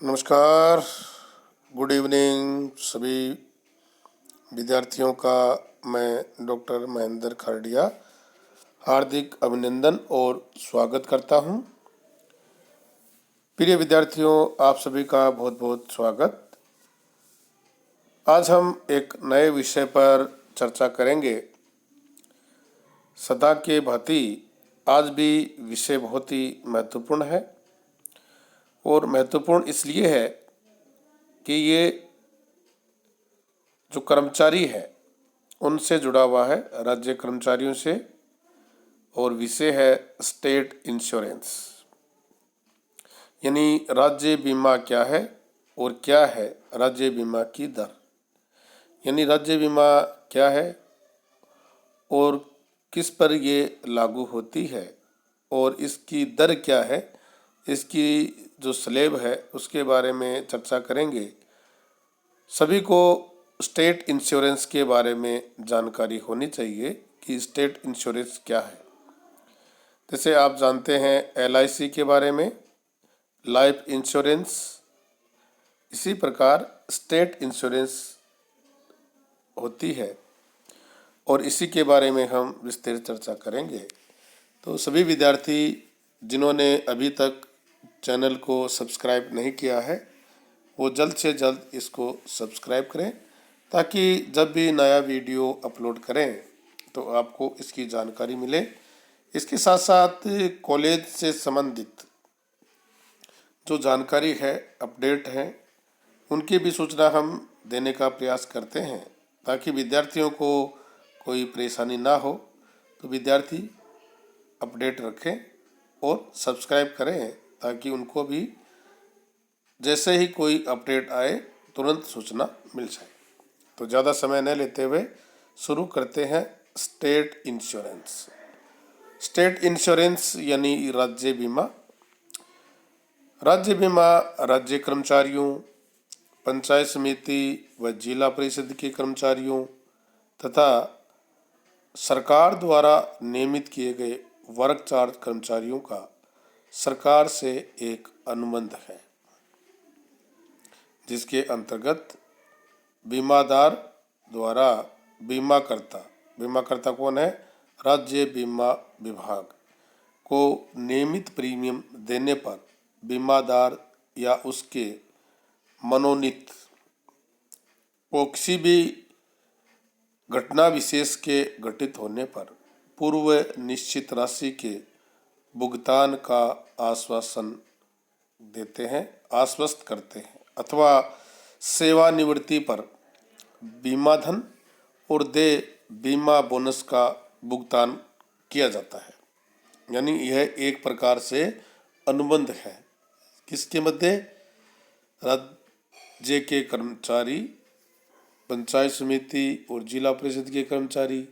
नमस्कार, good evening सभी विद्यार्थियों का मैं डॉक्टर महेंद्र खरडिया हार्दिक अभिनंदन और स्वागत करता हूं। प्रिय विद्यार्थियों, आप सभी का बहुत बहुत स्वागत। आज हम एक नए विषय पर चर्चा करेंगे। सदा के भांति आज भी विषय बहुत ही महत्वपूर्ण है और महत्वपूर्ण इसलिए है कि ये जो कर्मचारी है उनसे जुड़ा हुआ है, राज्य कर्मचारियों से, और विषय है स्टेट इंश्योरेंस। यानी राज्य बीमा क्या है और क्या है राज्य बीमा की दर। यानी राज्य बीमा क्या है और किस पर ये लागू होती है और इसकी दर क्या है, इसकी जो स्लैब है उसके बारे में चर्चा करेंगे। सभी को स्टेट इंश्योरेंस के बारे में जानकारी होनी चाहिए कि स्टेट इंश्योरेंस क्या है। जैसे आप जानते हैं LIC के बारे में, लाइफ इंश्योरेंस, इसी प्रकार स्टेट इंश्योरेंस होती है और इसी के बारे में हम विस्तार चर्चा करेंगे। तो सभी विद्यार्थी जिन्होंने अभी तक चैनल को सब्सक्राइब नहीं किया है वो जल्द से जल्द इसको सब्सक्राइब करें ताकि जब भी नया वीडियो अपलोड करें तो आपको इसकी जानकारी मिले। इसके साथ साथ कॉलेज से संबंधित जो जानकारी है, अपडेट है, उनकी भी सूचना हम देने का प्रयास करते हैं ताकि विद्यार्थियों को कोई परेशानी ना हो। तो विद्यार्थी अपडेट रखें और सब्सक्राइब करें ताकि उनको भी जैसे ही कोई अपडेट आए तुरंत सूचना मिल जाए। तो ज़्यादा समय न लेते हुए शुरू करते हैं स्टेट इंश्योरेंस। स्टेट इंश्योरेंस यानी राज्य बीमा। राज्य बीमा राज्य कर्मचारियों, पंचायत समिति व जिला परिषद के कर्मचारियों तथा सरकार द्वारा नियमित किए गए वर्ग चार्ज कर्मचारियों का सरकार से एक अनुबंध है जिसके अंतर्गत बीमादार द्वारा बीमाकर्ता कौन है, राज्य बीमा विभाग को नियमित प्रीमियम देने पर बीमादार या उसके मनोनीत को किसी भी घटना विशेष के घटित होने पर पूर्व निश्चित राशि के भुगतान का आश्वस्त करते हैं अथवा सेवानिवृत्ति पर बीमा धन और बीमा बोनस का भुगतान किया जाता है। यानी यह एक प्रकार से अनुबंध है किसके मध्य, राज्य के कर्मचारी, पंचायत समिति और जिला परिषद के कर्मचारी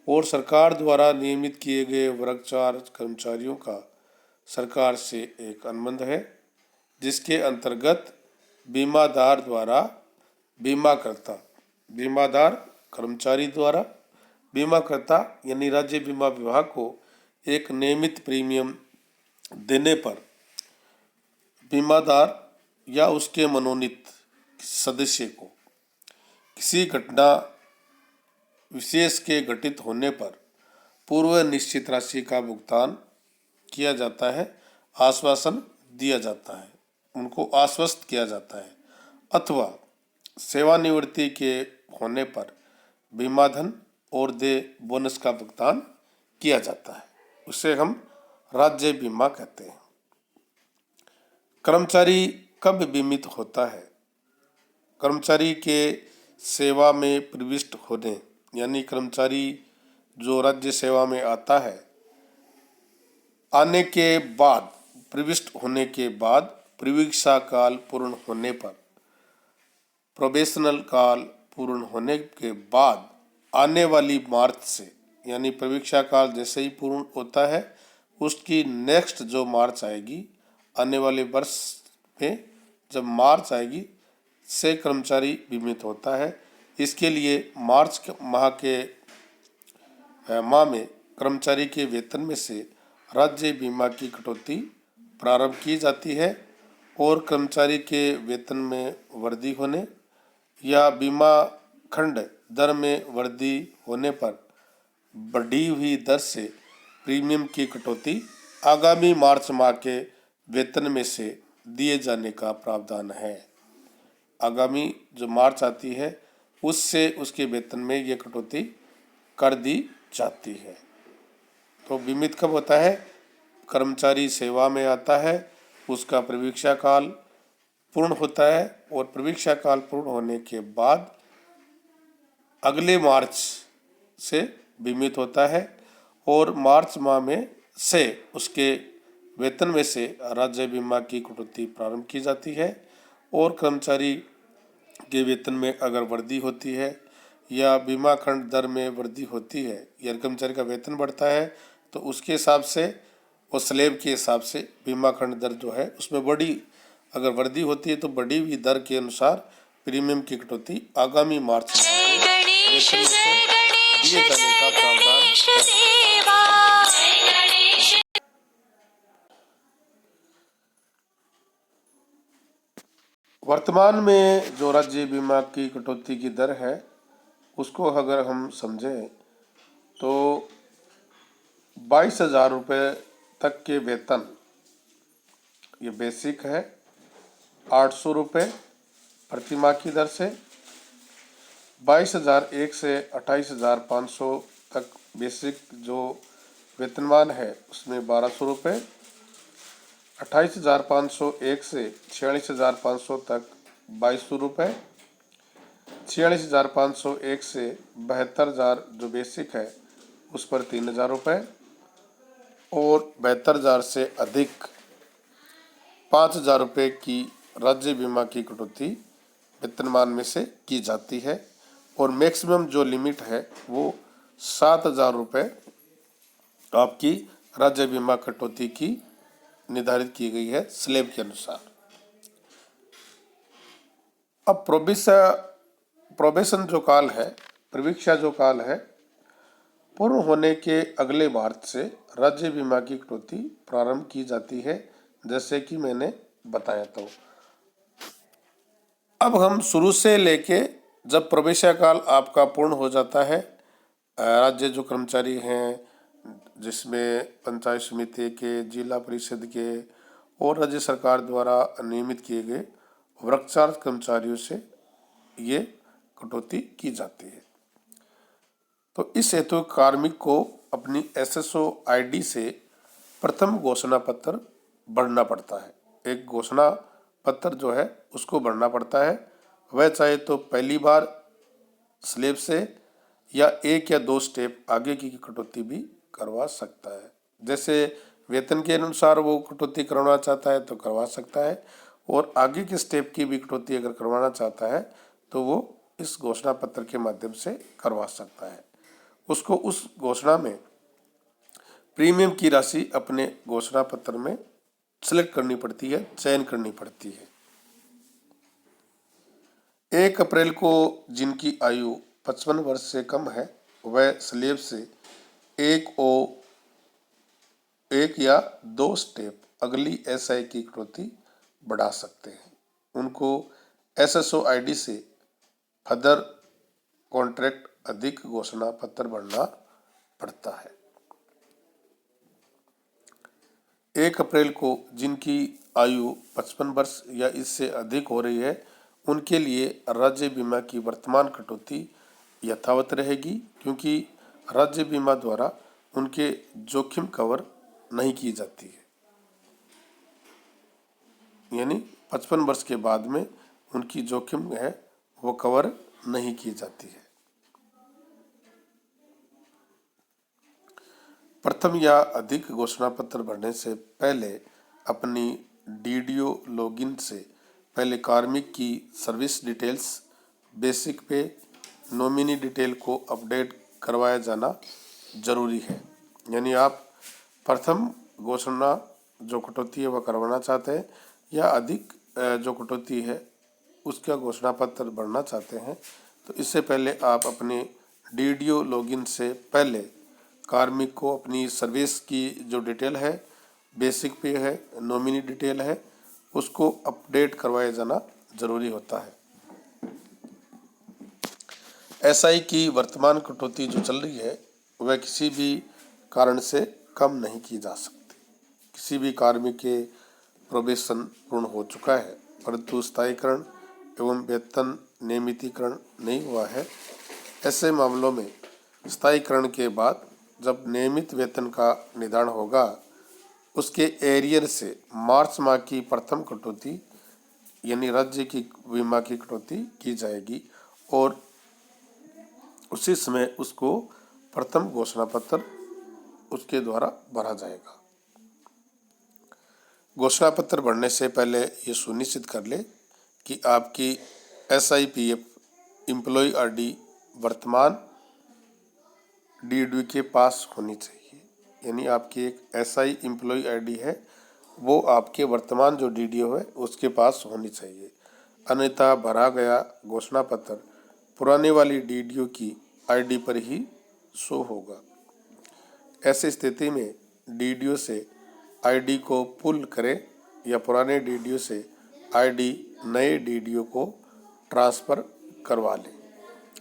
और सरकार द्वारा नियमित किए गए वर्ग चार्ज कर्मचारियों का सरकार से एक अनुबंध है जिसके अंतर्गत बीमादार द्वारा बीमादार कर्मचारी द्वारा बीमाकर्ता यानी राज्य बीमा विभाग को एक नियमित प्रीमियम देने पर बीमादार या उसके मनोनीत सदस्य को किसी घटना विशेष के घटित होने पर पूर्व निश्चित राशि का भुगतान किया जाता है, आश्वासन दिया जाता है, उनको आश्वस्त किया जाता है अथवा सेवानिवृत्ति के होने पर बीमा धन और बोनस का भुगतान किया जाता है। उसे हम राज्य बीमा कहते हैं। कर्मचारी कब बीमित होता है? कर्मचारी के सेवा में प्रविष्ट होने यानी कर्मचारी जो राज्य सेवा में आता है, आने के बाद, प्रविष्ट होने के बाद, प्रवीक्षा काल पूर्ण होने पर, प्रोबेशनल काल पूर्ण होने के बाद आने वाली मार्च से, यानी प्रवीक्षा काल जैसे ही पूर्ण होता है उसकी नेक्स्ट जो मार्च आएगी, आने वाले वर्ष में जब मार्च आएगी से कर्मचारी बीमित होता है। इसके लिए मार्च माह में कर्मचारी के वेतन में से राज्य बीमा की कटौती प्रारंभ की जाती है और कर्मचारी के वेतन में वृद्धि होने या बीमा खंड दर में वृद्धि होने पर बढ़ी हुई दर से प्रीमियम की कटौती आगामी मार्च माह के वेतन में से दिए जाने का प्रावधान है। आगामी जो मार्च आती है उससे उसके वेतन में ये कटौती कर दी जाती है। तो बीमित कब होता है? कर्मचारी सेवा में आता है, उसका प्रवीक्षा काल पूर्ण होता है और प्रवीक्षा काल पूर्ण होने के बाद अगले मार्च से बीमित होता है और मार्च माह में से उसके वेतन में से राज्य बीमा की कटौती प्रारंभ की जाती है। और कर्मचारी के वेतन में अगर वृद्धि होती है या बीमा खंड दर में वृद्धि होती है या कर्मचारी का वेतन बढ़ता है तो उसके हिसाब से वो स्लेब के हिसाब से बीमा खंड दर जो है उसमें अगर वृद्धि होती है तो बढ़ी हुई दर के अनुसार प्रीमियम की कटौती आगामी मार्च में वेतन में से दिए जाने का प्रावधान है। वर्तमान में जो राज्य बीमा की कटौती की दर है उसको अगर हम समझें तो 22,000 रुपये तक के वेतन ये बेसिक है 800 रुपये प्रति माह की दर से, 22,001 से 28,500 तक बेसिक जो वेतनमान है उसमें 1,200 रुपये, 28,501 से 46,500 तक 2,200 रुपये, 46,501 से 72,000 जो बेसिक है उस पर 3,000 रुपये और 72,000 से अधिक 5,000 रुपये की राज्य बीमा की कटौती वेतनमान में से की जाती है और मैक्सिमम जो लिमिट है वो 7,000 रुपये आपकी राज्य बीमा कटौती की निर्धारित की गई है स्लेब के अनुसार। अब प्रोबेशन जो काल है, प्रवीक्षा जो काल है, पूर्ण होने के अगले मार्च से राज्य बीमा की कटौती प्रारंभ की जाती है जैसे कि मैंने बताया। तो अब हम शुरू से लेके जब प्रवेश काल आपका पूर्ण हो जाता है, राज्य जो कर्मचारी हैं जिसमें पंचायत समिति के, जिला परिषद के और राज्य सरकार द्वारा नियमित किए गए वृक्षार्थ कर्मचारियों से ये कटौती की जाती है। तो इस हेतु कार्मिक को अपनी एसएसओ आईडी से प्रथम घोषणा पत्र भरना पड़ता है। एक घोषणा पत्र जो है उसको भरना पड़ता है। वह चाहे तो पहली बार स्लेब से या 1 या 2 स्टेप आगे की कटौती भी करवा सकता है। जैसे वेतन के अनुसार वो कटौती करवाना चाहता है तो करवा सकता है और आगे के स्टेप की भी कटौती अगर करवाना चाहता है तो वो इस घोषणा पत्र के माध्यम से करवा सकता है। उसको उस घोषणा में प्रीमियम की राशि अपने घोषणा पत्र में सिलेक्ट करनी पड़ती है, चयन करनी पड़ती है। 1 अप्रैल को जिनकी आयु 55 वर्ष से कम है वह स्लेब से 1 या 2 स्टेप अगली एसआई की कटौती बढ़ा सकते हैं। उनको एसएसओ आईडी से फर्दर कॉन्ट्रैक्ट अधिक घोषणा पत्र भरना पड़ता है। 1 अप्रैल को जिनकी आयु 55 वर्ष या इससे अधिक हो रही है उनके लिए राज्य बीमा की वर्तमान कटौती यथावत रहेगी क्योंकि राज्य बीमा द्वारा उनके जोखिम कवर नहीं की जाती है। यानी 55 वर्ष के बाद में उनकी जोखिम है वो कवर नहीं की जाती है। प्रथम या अधिक घोषणा पत्र भरने से पहले अपनी डीडीओ लॉगिन से पहले कार्मिक की सर्विस डिटेल्स, बेसिक पे, नॉमिनी डिटेल को अपडेट करवाया जाना जरूरी है। यानी आप प्रथम घोषणा जो कटौती है वह करवाना चाहते हैं या अधिक जो कटौती है उसका घोषणा पत्र भरना चाहते हैं तो इससे पहले आप अपने डीडीओ लॉगिन से पहले कार्मिक को अपनी सर्विस की जो डिटेल है, बेसिक पे है, नॉमिनी डिटेल है, उसको अपडेट करवाया जाना जरूरी होता है। एसआई की वर्तमान कटौती जो चल रही है वह किसी भी कारण से कम नहीं की जा सकती। किसी भी कार्मिक के प्रोबेशन पूर्ण हो चुका है परंतु स्थायीकरण एवं वेतन नियमितीकरण नहीं हुआ है। ऐसे मामलों में स्थायीकरण के बाद जब नियमित वेतन का निर्धारण होगा उसके एरियर से मार्च माह की प्रथम कटौती यानी राज्य की बीमा की कटौती की जाएगी और उसी समय उसको प्रथम घोषणा पत्र उसके द्वारा भरा जाएगा। घोषणा पत्र भरने से पहले ये सुनिश्चित कर ले कि आपकी SIPF एम्प्लॉय ID वर्तमान DDO के पास होनी चाहिए। यानी आपकी एक SI एम्प्लॉय ID है वो आपके वर्तमान जो DDO है उसके पास होनी चाहिए, अन्यथा भरा गया घोषणा पत्र पुराने वाली DDO की ID पर ही शो होगा। ऐसी स्थिति में DDO से ID को पुल करें या पुराने DDO से ID नए DDO को ट्रांसफ़र करवा लें।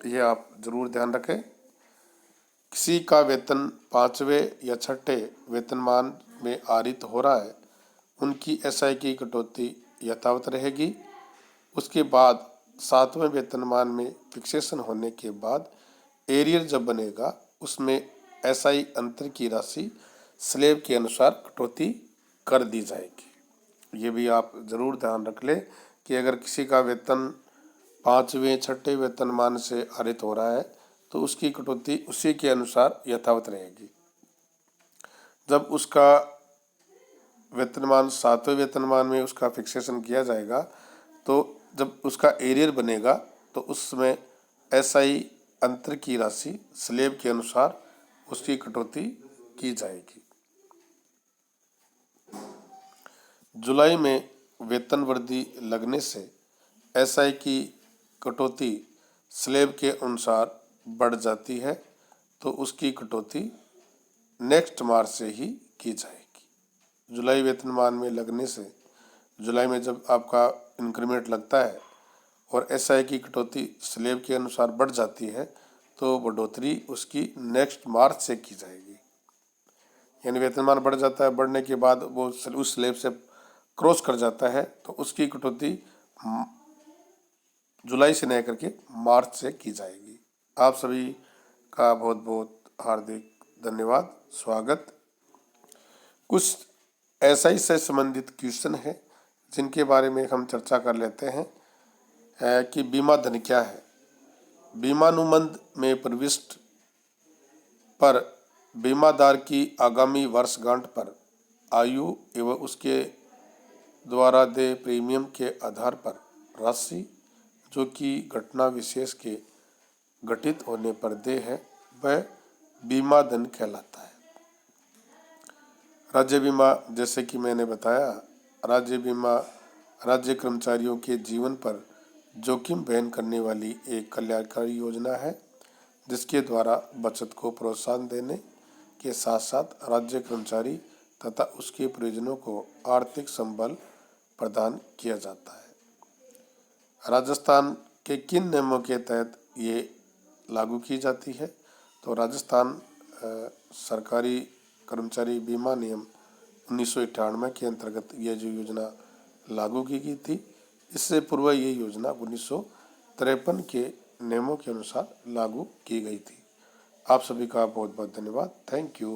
यह आप जरूर ध्यान रखें। किसी का वेतन 5वें या 6ठे वेतनमान में आहरित हो रहा है उनकी SI की कटौती यथावत रहेगी। उसके बाद 7वें वेतनमान में फिक्सेशन होने के बाद एरियर जब बनेगा उसमें SI अंतर की राशि स्लेब के अनुसार कटौती कर दी जाएगी। ये भी आप जरूर ध्यान रख लें कि अगर किसी का वेतन 5वें 6ठे वेतनमान से आहरित हो रहा है तो उसकी कटौती उसी के अनुसार यथावत रहेगी। जब उसका वेतनमान 7वें वेतनमान में उसका फिक्सेशन किया जाएगा तो जब उसका एरियर बनेगा तो उसमें SI अंतर की राशि स्लेब के अनुसार उसकी कटौती की जाएगी। जुलाई में वेतन वृद्धि लगने से SI की कटौती स्लेब के अनुसार बढ़ जाती है तो उसकी कटौती नेक्स्ट मार्च से ही की जाएगी। जुलाई वेतनमान में लगने से जुलाई में जब आपका इंक्रीमेंट लगता है और SI की कटौती स्लेब के अनुसार बढ़ जाती है तो बढ़ोतरी उसकी नेक्स्ट मार्च से की जाएगी। यानी वेतनमान बढ़ जाता है, बढ़ने के बाद वो उस स्लेब से क्रॉस कर जाता है तो उसकी कटौती जुलाई से नहीं करके मार्च से की जाएगी। आप सभी का बहुत बहुत हार्दिक धन्यवाद, स्वागत। कुछ SI से संबंधित क्वेश्चन है जिनके बारे में हम चर्चा कर लेते हैं कि बीमा धन क्या है। बीमानुबंध में प्रविष्ट पर बीमादार की आगामी वर्षगांठ पर आयु एवं उसके द्वारा दे प्रीमियम के आधार पर राशि जो कि घटना विशेष के घटित होने पर दे है वह बीमा धन कहलाता है। राज्य बीमा, जैसे कि मैंने बताया, राज्य बीमा राज्य कर्मचारियों के जीवन पर जोखिम वहन करने वाली एक कल्याणकारी योजना है जिसके द्वारा बचत को प्रोत्साहन देने के साथ साथ राज्य कर्मचारी तथा उसके परिजनों को आर्थिक संबल प्रदान किया जाता है। राजस्थान के किन नियमों के तहत ये लागू की जाती है? तो राजस्थान सरकारी कर्मचारी बीमा नियम 1998 के अंतर्गत यह जो योजना लागू की गई थी, इससे पूर्व ये योजना 1953 के नियमों के अनुसार लागू की गई थी। आप सभी का बहुत बहुत धन्यवाद। Thank you.